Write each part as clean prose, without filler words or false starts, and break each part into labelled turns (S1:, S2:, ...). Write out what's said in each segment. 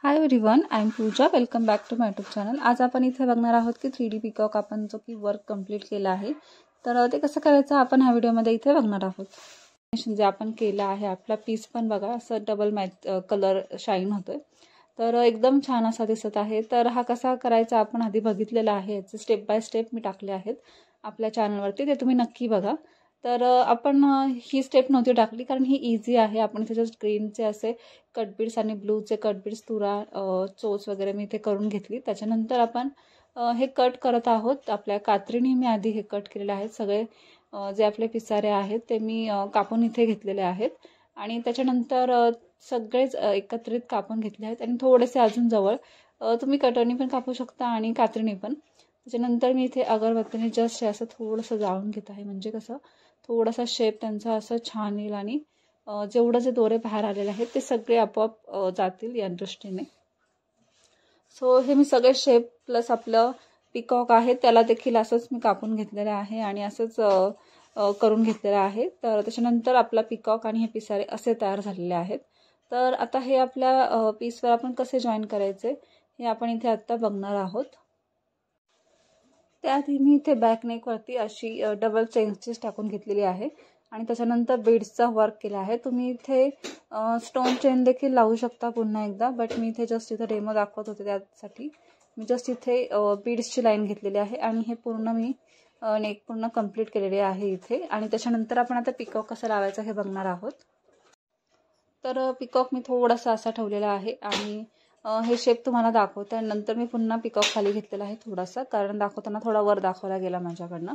S1: High everyone, I am Pooja. Welcome back to my YouTube channel. आज आपण इथे बघणार आहोत की 3D पिकॉक आपण जो की वर्क कंप्लीट केला आहे, तर ते कसं करायचं आपण ह्या व्हिडिओमध्ये इथे बघणार आहोत. जे आपण केलं आहे आपला पीस पण बघा असं डबल मॅच कलर शाईन होतोय, तर एकदम छान असा दिसत आहे. तर हा कसा करायचा आपण आधी बघितलेला आहे, याचे स्टेप बाय स्टेप मी टाकले आहेत आपल्या चॅनलवरती, ते तुम्ही नक्की बघा. तर आपण ही स्टेप नव्हती टाकली कारण ही इझी आहे. आपण इथे जस्ट ग्रीनचे असे कटबीड्स आणि ब्लूचे कटबीड्स तुरा चोच वगैरे मी इथे करून घेतली. त्याच्यानंतर आपण हे कट करत आहोत. आपल्या कात्रीने मी आधी हे कट केलेले आहेत. सगळे जे आपले पिसारे आहेत ते मी कापून इथे घेतलेले आहेत आणि त्याच्यानंतर सगळेच एकत्रित कापून घेतले आहेत आणि थोडेसे अजून जवळ तुम्ही कटरनी पण कापू शकता आणि कात्रीने पण. त्याच्यानंतर मी इथे अगरबत्तीने जस्ट असं थोडंसं जाळून घेत आहे, म्हणजे कसं थोडासा शेप त्यांचा असं छान येईल आणि जेवढं जे दोरे बाहेर आलेले आहेत ते सगळे आपोआप जातील या दृष्टीने. सो हे मी सगळे शेप प्लस आपलं पिकॉक आहे त्याला देखील असंच मी कापून घेतलेलं आहे आणि असंच करून घेतलेलं आहे. तर त्याच्यानंतर आपला पिकॉक आणि हे पिसारे असे तयार झालेले आहेत. तर आता हे आपल्या पीसवर आपण कसे जॉईन करायचे हे आपण इथे आत्ता बघणार आहोत. त्याआधी मी इथे बॅक नेकवरती अशी डबल चेन स्टिच टाकून घेतलेली आहे आणि त्याच्यानंतर बीड्सचा वर्क केला आहे. तुम्ही इथे स्टोन चेन देखील लावू शकता पुन्हा एकदा, बट मी इथे जस्ट इथे डेमो दाखवत होते त्यासाठी मी जस्ट इथे बीड्सची लाईन घेतलेली आहे आणि हे पूर्ण मी नेक पूर्ण कंप्लीट केलेले आहे इथे. आणि त्याच्यानंतर आपण आता पिकॉक कसं लावायचं हे बघणार आहोत. तर पिकॉक मी थोडासा असा ठेवलेला आहे आणि हे शेप तुम्हाला दाखवते आणि नंतर मी पुन्हा पिकॉक खाली घेतलेला आहे थोडासा, कारण दाखवताना थोडा वर दाखवला गेला माझ्याकडनं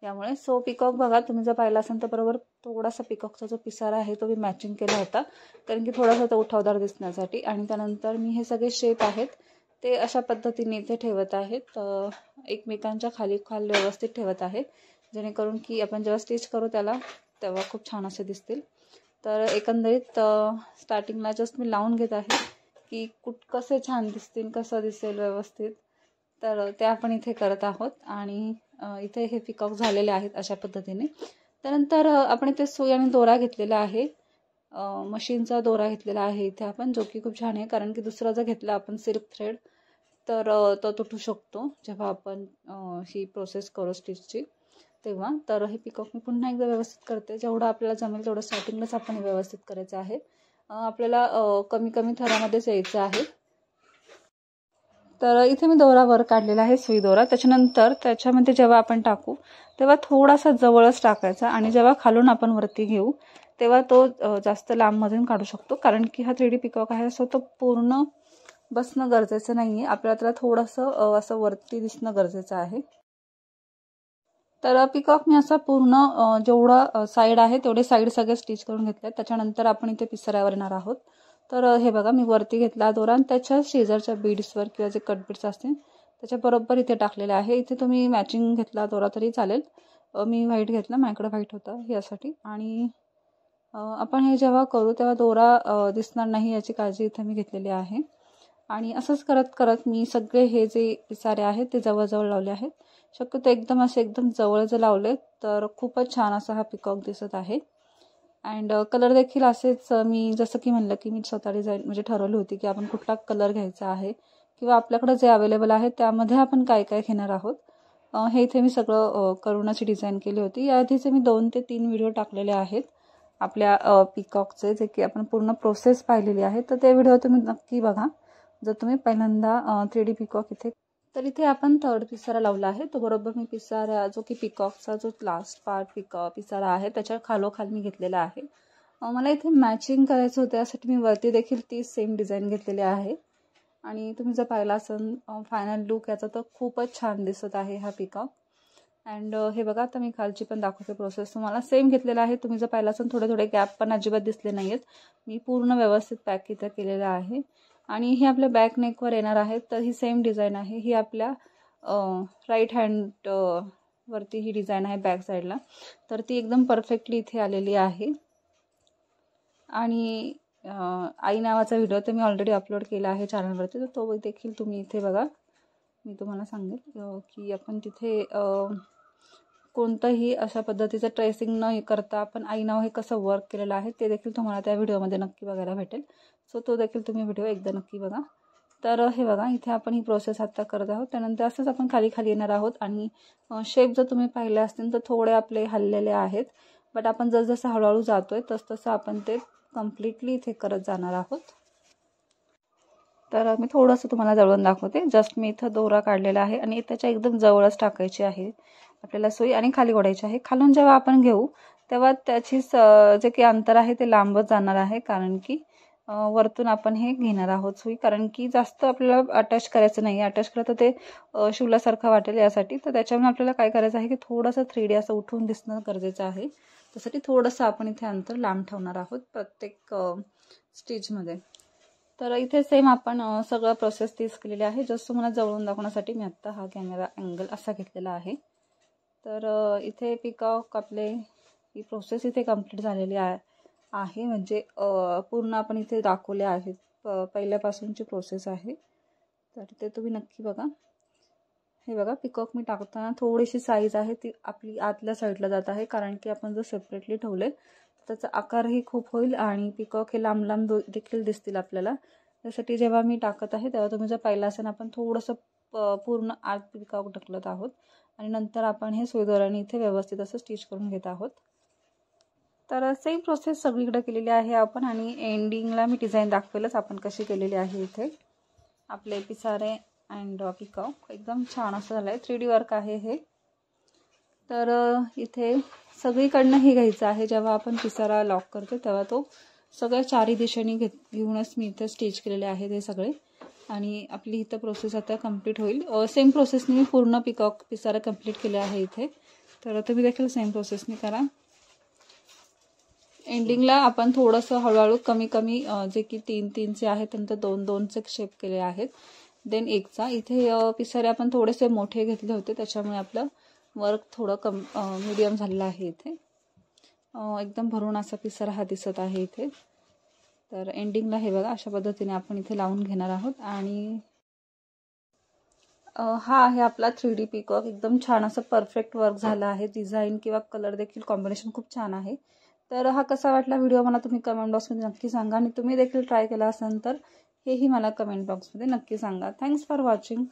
S1: यामुळे. सो पिकॉक बघा तुम्ही जर पाहिला असेल तर बरोबर थोडासा पिकॉकचा जो पिसारा आहे तो मी मॅचिंग केला होता, कारण की थोडासा तो उठावदार दिसण्यासाठी. आणि त्यानंतर मी हे सगळे शेप आहेत ते अशा पद्धतीने इथे ठेवत आहेत, एकमेकांच्या खाली व्यवस्थित ठेवत आहे, जेणेकरून की आपण जेव्हा स्टिच करू त्याला तेव्हा खूप छान असे दिसतील. तर एकंदरीत स्टार्टिंगला जस्ट मी लावून घेत आहे की कसे छान दिसतील, कसं दिसेल व्यवस्थित, तर ते आपण इथे करत आहोत. आणि इथे हे पिकॉक झालेले आहेत अशा पद्धतीने. त्यानंतर आपण इथे सुई आणि दोरा घेतलेला आहे, मशीनचा दोरा घेतलेला आहे इथे आपण, जो की खूप छान आहे, कारण की दुसरा जर घेतला आपण सिल्क थ्रेड तर तो तुटू शकतो जेव्हा आपण ही प्रोसेस करू स्टिचची तेव्हा. तर हे पिकॉक मी पुन्हा एकदा व्यवस्थित करते, जेवढं आपल्याला जमेल तेवढं स्टार्टिंगलाच आपण व्यवस्थित करायचं आहे. आपल्याला कमी कमी थरामध्येच यायचं आहे. तर इथे मी दोरा वर काढलेला आहे, सुई दोरा. त्याच्यानंतर त्याच्यामध्ये जेव्हा आपण टाकू तेव्हा थोडासा जवळच टाकायचा आणि जेव्हा खालून आपण वरती घेऊ तेव्हा तो जास्त लांबमधून काढू शकतो, कारण की हा 3D पिकॉक आहे सो तो पूर्ण बसणं गरजेचं नाही आहे, आपल्याला त्याला थोडंसं असं वरती दिसणं गरजेचं आहे. तर पिकॉक मी असा पूर्ण जेवढा साईड आहे तेवढे साईड सगळे स्टिच करून घेतले. त्याच्यानंतर आपण इथे पिसाऱ्यावर येणार आहोत. तर हे बघा मी वरती घेतला दोरा आणि त्याच्या शेजारच्या बीड्सवर किंवा जे कट बीड्स असतील त्याच्या बरोबर इथे टाकलेले आहे. इथे तुम्ही मॅचिंग घेतला दोरा तरी चालेल, मी व्हाईट घेतला, माझ्याकडे व्हाईट होता यासाठी. आणि आपण हे जेव्हा करू तेव्हा दोरा दिसणार नाही याची काळजी इथे मी घेतलेली आहे. आणि असंच करत करत मी सगळे हे जे पिसारे आहेत ते जवळजवळ लावले आहेत. शक्यतो एकदम जवळ जर लावले तर खूपच छान असा हा पिकॉक दिसत आहे. अँड कलर देखील असेच मी जसं की म्हणलं की मी स्वतः डिझाईन म्हणजे ठरवली होती की आपण कुठला कलर घ्यायचा आहे किंवा आपल्याकडे जे अवेलेबल आहे त्यामध्ये आपण काय काय घेणार आहोत. हे इथे मी सगळं करूनच डिझाईन केली होती. याआधीचे मी 2 ते 3 व्हिडिओ टाकलेले आहेत आपल्या पिकॉकचे, जे की आपण पूर्ण प्रोसेस पाहिलेली आहे, तर ते व्हिडिओ तुम्ही नक्की बघा जर तुम्ही पहिल्यांदा 3D पिकॉक इथे. तर इथे आपण थर्ड पिसारा लावला आहे, तो बरोबर मी पिसारा जो की पिकॉकचा जो लास्ट पार्ट पिसारा आहे त्याच्या खालोखाल मी घेतलेला आहे. मला इथे मॅचिंग करायचं होतं यासाठी मी वरती देखील ती सेम डिझाईन घेतलेली आहे. आणि तुम्ही जर पाहिला असेल फायनल लुक याचा तर खूपच छान दिसत आहे हा पिकॉक. अँड हे बघा आता मी खालची पण दाखवते प्रोसेस तुम्हाला, सेम घेतलेला आहे. तुम्ही जर पाहिला असेल थोडे थोडे गॅप पण अजिबात दिसले नाही आहेत, मी पूर्ण व्यवस्थित पॅक इथं केलेलं आहे. आणि हे आपल्या बॅक नेकवर येणार आहेत, तर ही सेम डिझाईन आहे. ही आपल्या राईट हँड वरती ही डिझाईन आहे बॅक साईडला, तर ती एकदम परफेक्टली इथे आलेली आहे. आणि आई नावाचा व्हिडिओ तर मी ऑलरेडी अपलोड केला आहे चॅनलवरती, तर तो देखील तुम्ही इथे बघा. मी तुम्हाला सांगेल की आपण तिथे कोणतंही अशा पद्धतीचं ट्रेसिंग न करता आपण आई नाव हे कसं वर्क केलेलं आहे ते देखील तुम्हाला त्या व्हिडिओमध्ये नक्की बघायला भेटेल. सो तो देखील तुम्ही व्हिडिओ एकदा नक्की बघा. तर हे बघा, इथे आपण ही प्रोसेस आता करत आहोत. त्यानंतर असंच आपण खाली खाली येणार आहोत आणि शेप जर तुम्ही पाहिले असतील तर थोडे आपले हललेले आहेत, बट आपण जसजसं हळूहळू जातोय तसतसं आपण ते कम्प्लिटली इथे करत जाणार आहोत. तर मी थोडंसं तुम्हाला जवळून दाखवते. जस्ट मी इथं दोरा काढलेला आहे आणि त्याच्या एकदम जवळच टाकायची आहे आपल्याला सुई आणि खाली ओढायची आहे. खालून जेव्हा आपण घेऊ तेव्हा त्याची जे काही अंतर आहे ते लांबच जाणार आहे, कारण की वरतून आपण हे घेणार आहोत सुई, कारण की जास्त आपल्याला अटॅच करायचं नाही. अटॅच केलं तर ते शिवल्यासारखं वाटेल यासाठी. तर त्याच्यामुळे आपल्याला काय करायचं आहे की थोडंसं 3D असं उठून दिसणं गरजेचं आहे. त्यासाठी थोडंसं आपण इथे अंतर लांब ठेवणार आहोत प्रत्येक स्टिचमध्ये. तर इथे सेम आपण सगळं प्रोसेस तीच केलेली आहे. जस्ट तुम्हाला जवळून दाखवण्यासाठी मी आत्ता हा कॅमेरा अँगल असा घेतलेला आहे. तर इथे पिकॉक आपले ही प्रोसेस इथे कंप्लीट झालेली आहे. म्हणजे पूर्ण आपण इथे दाखवले आहेत, पहिल्यापासूनची प्रोसेस आहे. तर ते तुम्ही नक्की बघा. हे बघा, पिकॉक मी टाकताना थोडीशी साईज आहे ती आपली आतल्या साईडला जात आहे, कारण की आपण जर सेपरेटली ठेवले त्याचा आकारही खूप होईल आणि पिकॉक हे लांब लांब देखील दिसतील आपल्याला. त्यासाठी जेव्हा मी टाकत आहे तेव्हा तुम्ही जर पाहिलं असेल आपण थोडंसं पूर्ण आत पिकॉक ढकलत आहोत आणि नंतर आपण हे सुईदोऱ्याने इथे व्यवस्थित असं स्टिच करून घेत आहोत. तर सेम प्रोसेस सगळीकडे केलेली आहे आपण आणि एंडिंगला मी डिझाईन दाखवेलच आपण कशी केलेली आहे. इथे आपले पिसारे अँड पिकॉक एकदम छान असं झालं आहे. 3D वर्क आहे हे. तर इथे सगळीकडनं हे घ्यायचं आहे. जेव्हा आपण पिसारा लॉक करतो तेव्हा तो सगळ्या चारी दिशेने घेऊनच मी इथे स्टिच केलेले आहे ते सगळे. आणि आपली इथं प्रोसेस आता कंप्लीट होईल. सेम प्रोसेसने मी पूर्ण पिकॉक पिसारा कंप्लीट केले आहे इथे. तर तुम्ही देखील सेम प्रोसेसने करा. एंडिंगला आपण थोडंसं हळूहळू कमी कमी जे की 3-3चे आहेत त्यानंतर 2-2चे शेप केले आहेत, देन 1चा. इथे पिसारे आपण थोडेसे मोठे घेतले होते त्याच्यामुळे आपलं वर्क थोडं मीडियम झालेलं आहे. इथे एकदम भरून असा पिसारा हा दिसत आहे इथे. तर एंडिंगला हे बघा अशा पद्धतीने आपण इथे लावून घेणार आहोत. आणि हा आहे आपला 3D पिकॉक. एकदम छान असं परफेक्ट वर्क झालं आहे. डिझाईन किंवा कलर देखील कॉम्बिनेशन खूप छान आहे. तर हा कसा वाटला व्हिडिओ मला तुम्ही कमेंट बॉक्समध्ये नक्की सांगा आणि तुम्ही देखील ट्राय केला असेल तर हेही मला कमेंट बॉक्समध्ये नक्की सांगा. Thanks for watching.